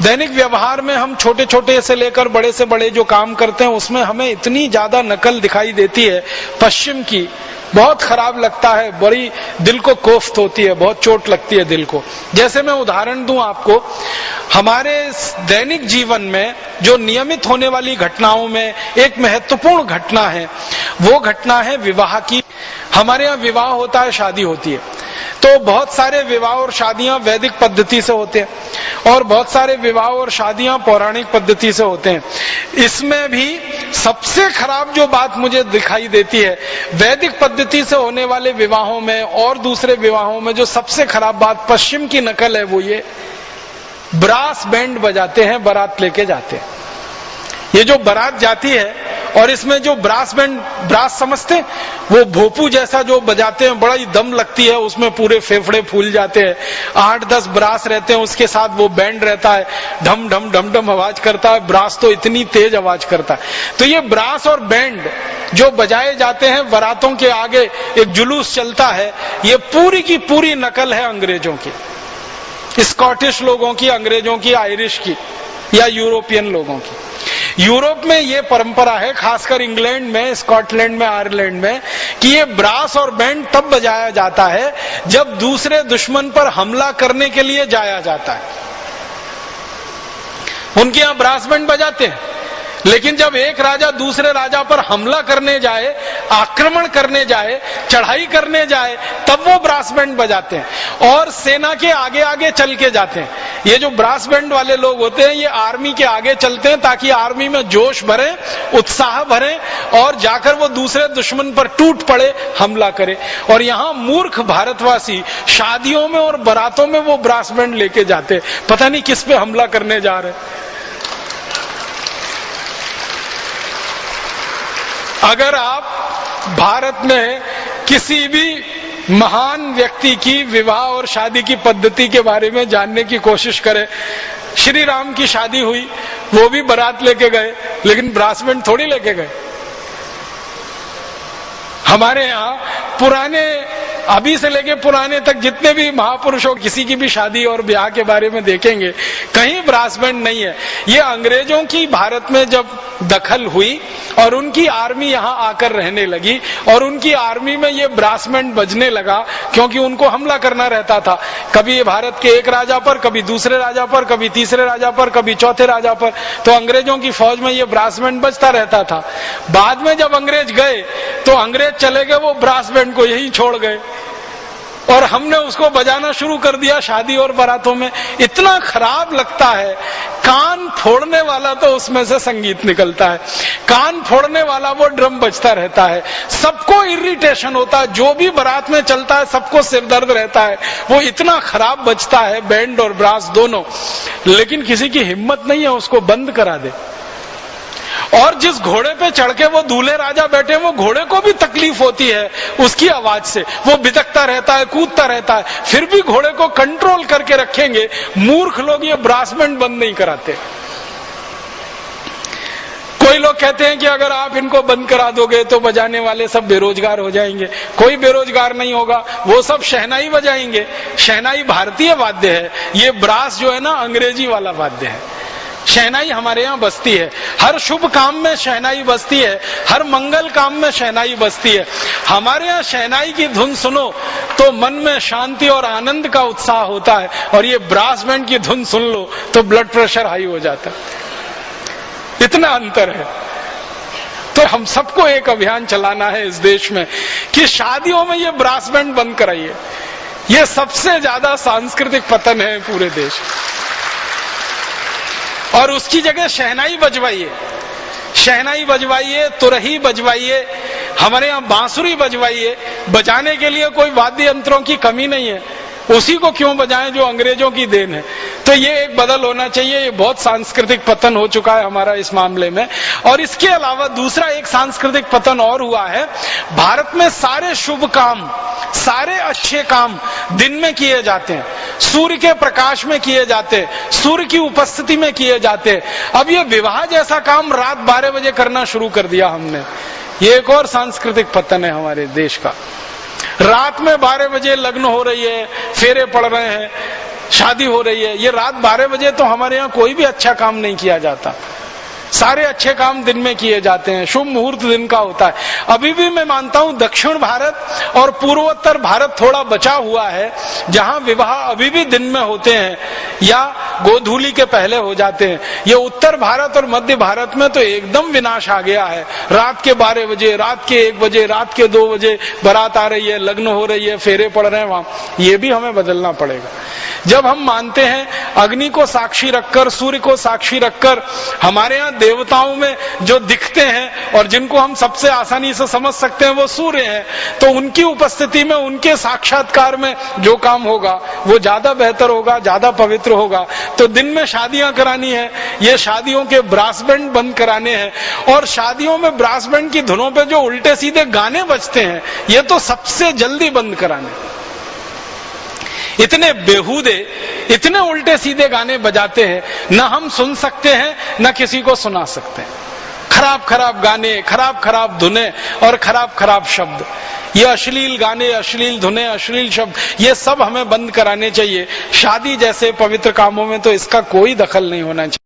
दैनिक व्यवहार में हम छोटे छोटे से लेकर बड़े से बड़े जो काम करते हैं उसमें हमें इतनी ज्यादा नकल दिखाई देती है पश्चिम की, बहुत खराब लगता है, बड़ी दिल को कोफ्त होती है, बहुत चोट लगती है दिल को। जैसे मैं उदाहरण दूं आपको, हमारे दैनिक जीवन में जो नियमित होने वाली घटनाओं में एक महत्वपूर्ण घटना है, वो घटना है विवाह की। हमारे यहाँ विवाह होता है, शादी होती है, तो बहुत सारे विवाह और शादियां वैदिक पद्धति से होते हैं और बहुत सारे विवाह और शादियां पौराणिक पद्धति से होते हैं। इसमें भी सबसे खराब जो बात मुझे दिखाई देती है वैदिक पद्धति से होने वाले विवाहों में और दूसरे विवाहों में, जो सबसे खराब बात पश्चिम की नकल है, वो ये ब्रास बैंड बजाते हैं, बारात लेके जाते हैं। ये जो बारात जाती है और इसमें जो ब्रास बैंड, ब्रास समझते हैं, वो भोपू जैसा जो बजाते हैं, बड़ा ही दम लगती है, उसमें पूरे फेफड़े फूल जाते हैं, 8-10 ब्रास रहते हैं, उसके साथ वो बैंड रहता है, ढम ढम ढम ढम आवाज करता है। ब्रास तो इतनी तेज आवाज करता है। तो ये ब्रास और बैंड जो बजाए जाते हैं बारातों के आगे, एक जुलूस चलता है, ये पूरी की पूरी नकल है अंग्रेजों की, स्कॉटिश लोगों की, अंग्रेजों की, आयरिश की या यूरोपियन लोगों की। यूरोप में ये परंपरा है, खासकर इंग्लैंड में, स्कॉटलैंड में, आयरलैंड में, कि ये ब्रास और बैंड तब बजाया जाता है जब दूसरे दुश्मन पर हमला करने के लिए जाया जाता है। उनके यहां ब्रास बैंड बजाते हैं, लेकिन जब एक राजा दूसरे राजा पर हमला करने जाए, आक्रमण करने जाए, चढ़ाई करने जाए, तब वो ब्रास बैंड बजाते हैं और सेना के आगे आगे चल के जाते हैं। ये जो ब्रास बैंड वाले लोग होते हैं, ये आर्मी के आगे चलते हैं ताकि आर्मी में जोश भरे, उत्साह भरे और जाकर वो दूसरे दुश्मन पर टूट पड़े, हमला करे। और यहां मूर्ख भारतवासी शादियों में और बारातों में वो ब्रास बैंड लेके जाते, पता नहीं किस पे हमला करने जा रहे। अगर आप भारत में किसी भी महान व्यक्ति की विवाह और शादी की पद्धति के बारे में जानने की कोशिश करें, श्री राम की शादी हुई, वो भी बारात लेके गए, लेकिन ब्रास बैंड थोड़ी लेके गए। हमारे यहाँ पुराने, अभी से लेके पुराने तक जितने भी महापुरुषों किसी की भी शादी और ब्याह के बारे में देखेंगे, कहीं ब्रास बैंड नहीं है। ये अंग्रेजों की भारत में जब दखल हुई और उनकी आर्मी यहाँ आकर रहने लगी और उनकी आर्मी में ये ब्रास बैंड बजने लगा, क्योंकि उनको हमला करना रहता था, कभी भारत के एक राजा पर, कभी दूसरे राजा पर, कभी तीसरे राजा पर, कभी चौथे राजा पर, तो अंग्रेजों की फौज में ये ब्रास बैंड बजता रहता था। बाद में जब अंग्रेज गए तो अंग्रेज चले गए, वो ब्रास बैंड को यहीं छोड़ गए और हमने उसको बजाना शुरू कर दिया शादी और बारातों में। इतना खराब लगता है, कान फोड़ने वाला तो उसमें से संगीत निकलता है, कान फोड़ने वाला वो ड्रम बजता रहता है, सबको इरिटेशन होता है, जो भी बारात में चलता है सबको सिरदर्द रहता है, वो इतना खराब बजता है, बैंड और ब्रास दोनों, लेकिन किसी की हिम्मत नहीं है उसको बंद करा दे। और जिस घोड़े पे चढ़ के वो दूल्हे राजा बैठे, वो घोड़े को भी तकलीफ होती है उसकी आवाज से, वो बिदकता रहता है, कूदता रहता है, फिर भी घोड़े को कंट्रोल करके रखेंगे। मूर्ख लोग ये ब्रास बैंड बंद नहीं कराते। कोई लोग कहते हैं कि अगर आप इनको बंद करा दोगे तो बजाने वाले सब बेरोजगार हो जाएंगे। कोई बेरोजगार नहीं होगा, वो सब शहनाई बजाएंगे। शहनाई भारतीय वाद्य है, ये ब्रास जो है ना अंग्रेजी वाला वाद्य है। शहनाई हमारे यहाँ बजती है, हर शुभ काम में शहनाई बजती है, हर मंगल काम में शहनाई बजती है। हमारे यहाँ शहनाई की धुन सुनो तो मन में शांति और आनंद का उत्साह होता है, और ये ब्रास बैंड की धुन सुन लो तो ब्लड प्रेशर हाई हो जाता है। इतना अंतर है। तो हम सबको एक अभियान चलाना है इस देश में कि शादियों में ये ब्रास बैंड बंद कराइए। ये सबसे ज्यादा सांस्कृतिक पतन है पूरे देश, और उसकी जगह शहनाई बजवाइए, शहनाई बजवाइए, तुरही बजवाइए, हमारे यहाँ बांसुरी बजवाइए। बजाने के लिए कोई वाद्य यंत्रों की कमी नहीं है, उसी को क्यों बजाएं जो अंग्रेजों की देन है। तो ये एक बदल होना चाहिए। ये बहुत सांस्कृतिक पतन हो चुका है हमारा इस मामले में। और इसके अलावा दूसरा एक सांस्कृतिक पतन और हुआ है। भारत में सारे शुभ काम, सारे अच्छे काम दिन में किए जाते हैं, सूर्य के प्रकाश में किए जाते हैं, सूर्य की उपस्थिति में किए जाते हैं। अब ये विवाह जैसा काम रात 12 बजे करना शुरू कर दिया हमने। ये एक और सांस्कृतिक पतन है हमारे देश का। रात में 12 बजे लग्न हो रही है, फेरे पड़ रहे हैं, शादी हो रही है, ये रात 12 बजे तो हमारे यहाँ कोई भी अच्छा काम नहीं किया जाता, सारे अच्छे काम दिन में किए जाते हैं, शुभ मुहूर्त दिन का होता है। अभी भी मैं मानता हूं दक्षिण भारत और पूर्वोत्तर भारत थोड़ा बचा हुआ है, जहां विवाह अभी भी दिन में होते हैं या गोधूली के पहले हो जाते हैं। ये उत्तर भारत और मध्य भारत में तो एकदम विनाश आ गया है। रात के 12 बजे, रात के 1 बजे, रात के 2 बजे बारात आ रही है, लग्न हो रही है, फेरे पड़ रहे हैं वहां। ये भी हमें बदलना पड़ेगा। जब हम मानते हैं अग्नि को साक्षी रखकर, सूर्य को साक्षी रखकर, हमारे यहाँ देवताओं में जो दिखते हैं और जिनको हम सबसे आसानी से समझ सकते हैं वो सूर्य हैं, तो उनकी उपस्थिति में, उनके साक्षात्कार में जो काम होगा वो ज्यादा बेहतर होगा, ज्यादा पवित्र होगा। तो दिन में शादियां करानी है, ये शादियों के ब्रास बैंड बंद कराने हैं, और शादियों में ब्रास बैंड की धुनों पे जो उल्टे सीधे गाने बजते हैं ये तो सबसे जल्दी बंद कराने। इतने बेहूदे, इतने उल्टे सीधे गाने बजाते हैं, न हम सुन सकते हैं न किसी को सुना सकते हैं। खराब खराब गाने, खराब खराब धुनें और खराब खराब शब्द, ये अश्लील गाने, अश्लील धुनें, अश्लील शब्द, ये सब हमें बंद कराने चाहिए। शादी जैसे पवित्र कामों में तो इसका कोई दखल नहीं होना चाहिए।